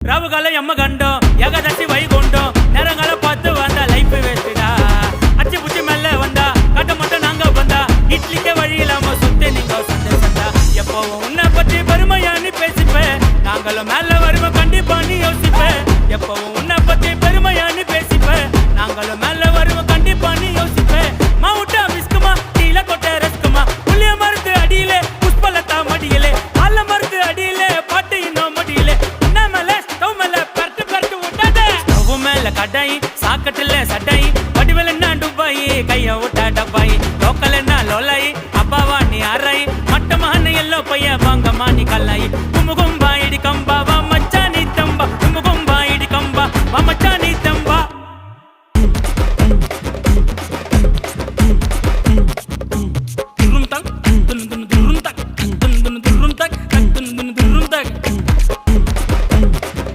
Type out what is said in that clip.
ராவுகால எம்ம கண்டோம் ஏகாதசி வைகுண்டம் நேரங்கால பார்த்து வந்தா லைஃப் வேஸ்டா அச்சு புச்சி மேல வந்தா கட்ட மட்டும் நாங்க வந்தா இட்லிக்கே வழி இல்லாம சுத்தி நீங்க சண்டை சண்டா எப்பவும் உன்னை பத்தி பெருமையா நீ பேசிப்பேன் நாங்களும் மேல வருவோம் கண்டிப்பா